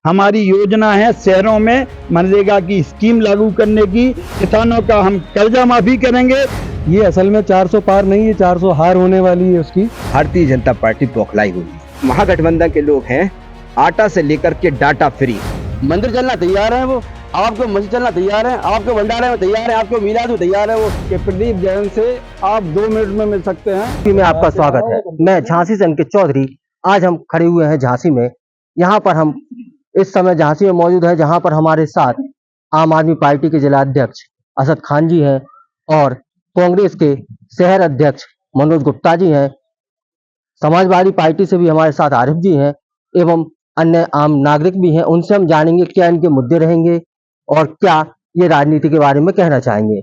हमारी योजना है शहरों में मनरेगा की स्कीम लागू करने की, किसानों का हम कर्जा माफी करेंगे। ये असल में 400 पार नहीं, ये 400 हार होने वाली है उसकी। भारतीय जनता पार्टी बौखलाई हुई है। महागठबंधन के लोग हैं आटा से लेकर के डाटा फ्री। मंदिर चलना तैयार है वो, आपको मस्जिद चलना तैयार है, आपको भंडारे में तैयार है, आपको मिलाद में तैयार है वो। कि प्रदीप जैन से आप 2 मिनट में मिल सकते हैं। में आपका स्वागत है। मैं झांसी से अंकित चौधरी। आज हम खड़े हुए हैं झांसी में। यहाँ पर हम इस समय झांसी में मौजूद है, जहाँ पर हमारे साथ आम आदमी पार्टी के जिला अध्यक्ष असद खान जी हैं और कांग्रेस के शहर अध्यक्ष मनोज गुप्ता जी हैं। समाजवादी पार्टी से भी हमारे साथ आरिफ जी हैं एवं अन्य आम नागरिक भी हैं। उनसे हम जानेंगे क्या इनके मुद्दे रहेंगे और क्या ये राजनीति के बारे में कहना चाहेंगे।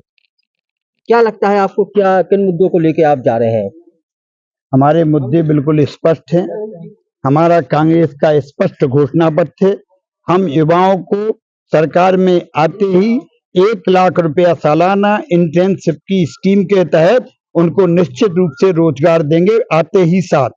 क्या लगता है आपको, क्या किन मुद्दों को लेके आप जा रहे हैं? हमारे मुद्दे बिल्कुल स्पष्ट हैं। हमारा कांग्रेस का स्पष्ट घोषणा पत्र है। हम युवाओं को सरकार में आते ही 1 लाख रुपया सालाना इंटर्नशिप की स्कीम के तहत उनको निश्चित रूप से रोजगार देंगे। आते ही साथ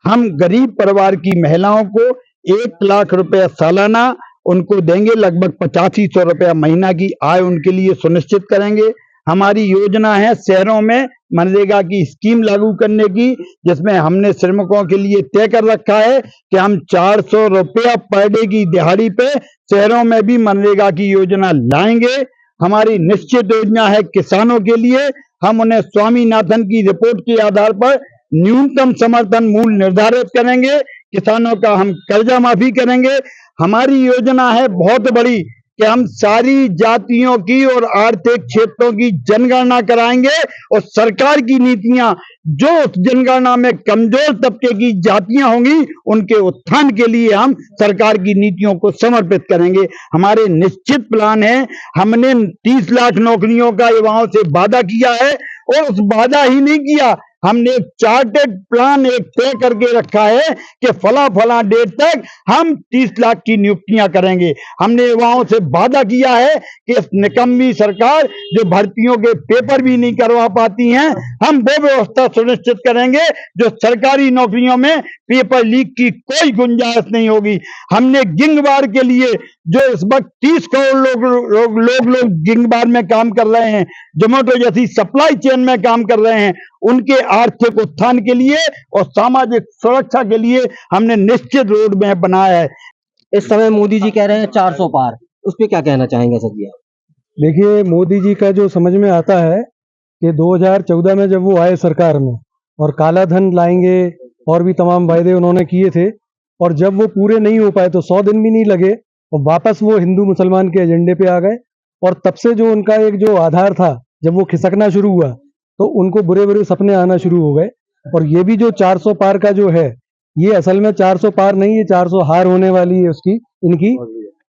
हम गरीब परिवार की महिलाओं को 1 लाख रुपया सालाना उनको देंगे। लगभग 8500 रुपया महीना की आय उनके लिए सुनिश्चित करेंगे। हमारी योजना है शहरों में मनरेगा की स्कीम लागू करने की, जिसमें हमने श्रमिकों के लिए तय कर रखा है कि हम 400 रुपया पर डे की दिहाड़ी पे शहरों में भी मनरेगा की योजना लाएंगे। हमारी निश्चित योजना है किसानों के लिए। हम उन्हें स्वामीनाथन की रिपोर्ट के आधार पर न्यूनतम समर्थन मूल्य निर्धारित करेंगे। किसानों का हम कर्जा माफी करेंगे। हमारी योजना है बहुत बड़ी कि हम सारी जातियों की और आर्थिक क्षेत्रों की जनगणना कराएंगे और सरकार की नीतियां जो उस जनगणना में कमजोर तबके की जातियां होंगी उनके उत्थान के लिए हम सरकार की नीतियों को समर्पित करेंगे। हमारे निश्चित प्लान है। हमने 30 लाख नौकरियों का युवाओं से वादा किया है और उस वादा ही नहीं किया, हमने एक चार्टेड प्लान एक तय करके रखा है कि फला डेट तक हम 30 लाख की नियुक्तियां करेंगे। हमने युवाओं से वादा किया है कि इस निकम्मी सरकार जो भर्तियों के पेपर भी नहीं करवा पाती हैं, हम वो व्यवस्था सुनिश्चित करेंगे जो सरकारी नौकरियों में पेपर लीक की कोई गुंजाइश नहीं होगी। हमने गिंगबार के लिए जो इस वक्त 30 करोड़ लोग गिंगबार में काम कर रहे हैं, जोमेटो जैसी सप्लाई चेन में काम कर रहे हैं, उनके आर्थिक उत्थान के लिए और सामाजिक सुरक्षा के लिए हमने निश्चित रोड मैप बनाया है। इस समय मोदी जी कह रहे हैं 400 पार, उस पर क्या कहना चाहेंगे सर जी? देखिए, मोदी जी का जो समझ में आता है कि 2014 में जब वो आए सरकार में और काला धन लाएंगे और भी तमाम वायदे उन्होंने किए थे, और जब वो पूरे नहीं हो पाए तो 100 दिन भी नहीं लगे और वापस वो हिंदू मुसलमान के एजेंडे पे आ गए। और तब से जो उनका एक जो आधार था, जब वो खिसकना शुरू हुआ तो उनको बुरे बुरे सपने आना शुरू हो गए। और ये भी जो 400 पार का जो है, ये असल में 400 पार नहीं, ये 400 हार होने वाली है उसकी इनकी।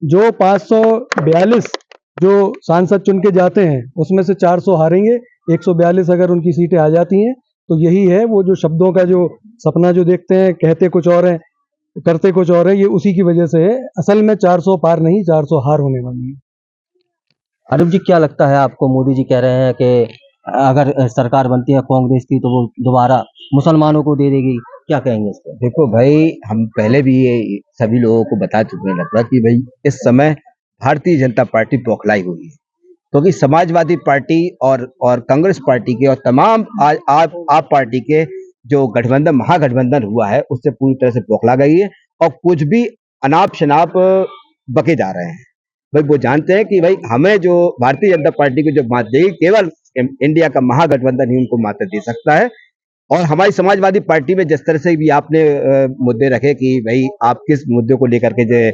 जो 542 जो सांसद चुन के जाते हैं उसमें से 400 हारेंगे। 142 अगर उनकी सीटें आ जाती हैं तो यही है वो जो शब्दों का जो सपना जो देखते हैं, कहते कुछ और है करते कुछ और है, ये उसी की वजह से है। असल में 400 पार नहीं, 400 हार होने वाली है। आरिफ जी, क्या लगता है आपको? मोदी जी कह रहे हैं कि अगर सरकार बनती है कांग्रेस की तो वो दोबारा मुसलमानों को दे देगी, क्या कहेंगे इस पर? देखो भाई, हम पहले भी ये सभी लोगों को बता चुके हैं लगभग कि भाई इस समय भारतीय जनता पार्टी बौखलाई हुई है, क्योंकि समाजवादी पार्टी और कांग्रेस पार्टी के और तमाम आप पार्टी के जो गठबंधन महागठबंधन हुआ है उससे पूरी तरह से बौखला गई है और कुछ भी अनाप शनाप बके जा रहे हैं। भाई वो जानते हैं कि भाई हमें जो भारतीय जनता पार्टी को जो मात देगी, केवल इंडिया का महागठबंधन ही उनको मात दे सकता है। और हमारी समाजवादी पार्टी में जिस तरह से भी आपने मुद्दे रखे कि भाई आप किस मुद्दे को लेकर के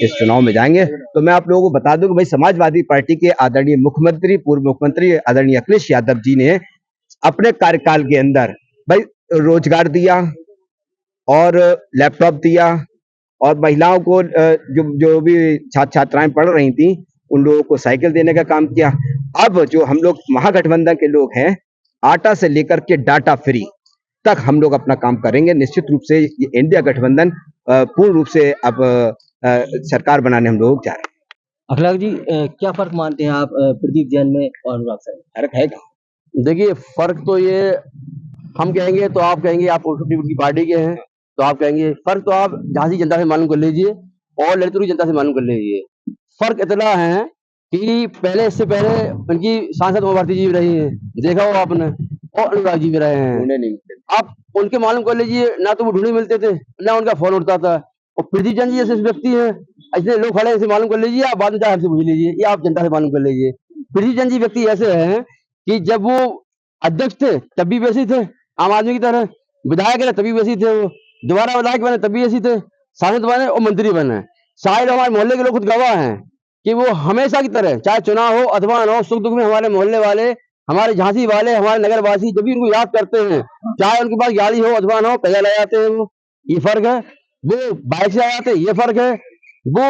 इस चुनाव में जाएंगे, तो मैं आप लोगों को बता दूं कि भाई समाजवादी पार्टी के आदरणीय मुख्यमंत्री, पूर्व मुख्यमंत्री आदरणीय अखिलेश यादव जी ने अपने कार्यकाल के अंदर भाई रोजगार दिया और लैपटॉप दिया और महिलाओं को जो भी छात्राएं पढ़ रही थी उन लोगों को साइकिल देने का काम किया। अब जो हम लोग महागठबंधन के लोग हैं, आटा से लेकर के डाटा फ्री तक हम लोग अपना काम करेंगे। निश्चित रूप से ये इंडिया गठबंधन पूर्ण रूप से अब सरकार बनाने हम लोग जा रहे हैं। अखलाक जी, क्या फर्क मानते हैं आप प्रदीप जैन में और अनुराग सर? फर्क है क्या? देखिए, फर्क तो ये हम कहेंगे तो आप कहेंगे आप उनकी पार्टी के हैं, तो आप कहेंगे फर्क तो आप झांसी जनता से मालूम कर लीजिए और ललितपुर की जनता से मालूम कर लीजिए। फर्क इतना है कि पहले, इससे पहले उनकी सांसद उमा भारती जी भी रही हैं, देखा हो आपने, और अनुराग जी भी रहे हैं। आप उनके मालूम कर लीजिए, ना तो वो ढूंढे मिलते थे, ना उनका फोन उठता था। और प्रदीप जैन जी जैसे व्यक्ति हैं, ऐसे लोग खड़े हैं, इसे मालूम कर लीजिए, आप बाद में चाहे हमसे पूछ लीजिए, ये आप जनता से मालूम कर लीजिए। प्रदीप जैन जी व्यक्ति ऐसे हैं कि जब वो अध्यक्ष थे तब भी वैसे थे, आम आदमी की तरह, विधायक रहे तभी वैसे थे, वो दोबारा विधायक बने तभी ऐसे थे, सांसद बने और मंत्री बने। शायद हमारे मोहल्ले के लोग खुद गवाह हैं कि वो हमेशा की तरह, चाहे चुनाव हो अथवा न हो, सुख दुख में हमारे मोहल्ले वाले, हमारे झांसी वाले, हमारे नगरवासी जब भी उनको याद करते हैं, चाहे उनके पास गाड़ी हो अथवा न हो, पैदल आ जाते हैं। वो ये फर्क है। वो बाइक से आ जाते हैं, ये फर्क है। वो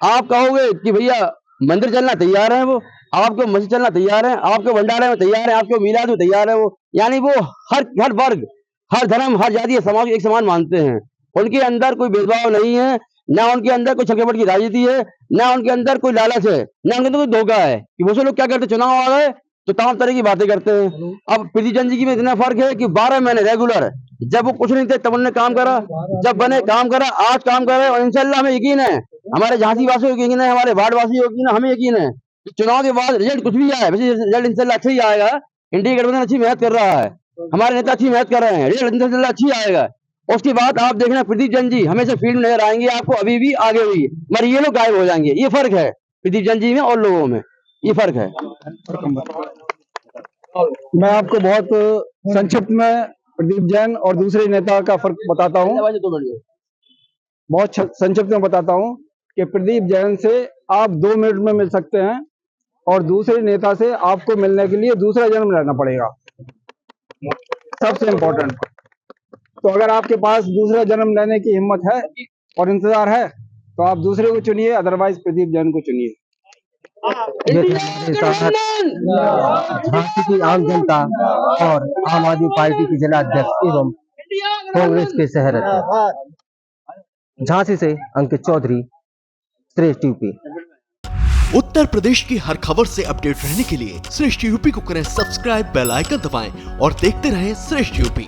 आप कहोगे कि भैया मंदिर चलना तैयार है, वो आपको मस्जिद चलना तैयार है, आपके भंडारे में तैयार है, आपके मिलाद में तैयार है। वो यानी वो हर वर्ग, हर धर्म, हर जाति, समाज एक समान मानते हैं। उनके अंदर कोई भेदभाव नहीं है, ना उनके अंदर कोई छक्के की राजनीति है, ना उनके अंदर कोई लालच है, ना उनके अंदर कोई धोखा है कि वो सब लोग क्या करते, चुनाव आ गए तो तमाम तरह की बातें करते हैं। अब प्रदीप जैन जी में इतना फर्क है कि 12 महीने रेगुलर, जब वो कुछ नहीं थे तब उन्होंने काम करा, जब बने काम करा, आज काम कर रहे हैं। और इंशाल्लाह हमें यकीन है, हमारे झांसी वासियों को यकीन है, हमारे वार्ड वासियों को यकीन है, हमें यकीन है कि चुनाव के बाद रिजल्ट कुछ भी आए, वैसे रिजल्ट इंशाल्लाह अच्छा ही आएगा। इंडिया गठबंधन अच्छी मेहनत कर रहा है, हमारे नेता अच्छी मेहनत कर रहे हैं, रिजल्ट इंशाल्लाह अच्छी आएगा। उसके बाद आप देखना प्रदीप जैन जी हमेशा फील्ड में नजर आएंगे आपको, अभी भी आगे भी, मगर ये लोग गायब हो जाएंगे। ये फर्क है प्रदीप जैन जी में और लोगों में, ये फर्क है। मैं आपको बहुत संक्षिप्त में प्रदीप जैन और दूसरे नेता का फर्क बताता हूँ। बहुत संक्षिप्त में बताता हूँ कि प्रदीप जैन से आप 2 मिनट में मिल सकते हैं और दूसरे नेता से आपको मिलने के लिए दूसरा जन्म लेना पड़ेगा, सबसे इम्पोर्टेंट। तो अगर आपके पास दूसरा जन्म लेने की हिम्मत है और इंतजार है तो आप दूसरे को चुनिए, अदरवाइज प्रदीप जैन को चुनिए। ये थे हमारे साथ झांसी की आम जनता और आम आदमी पार्टी के जिला अध्यक्ष एवं कांग्रेस के शहर अध्यक्ष। झांसी से अंकित चौधरी, श्रेष्ठ यूपी। उत्तर प्रदेश की हर खबर से अपडेट रहने के लिए श्रेष्ठ यूपी को करें सब्सक्राइब, बेल आइकन दबाएं और देखते रहें श्रेष्ठ यूपी।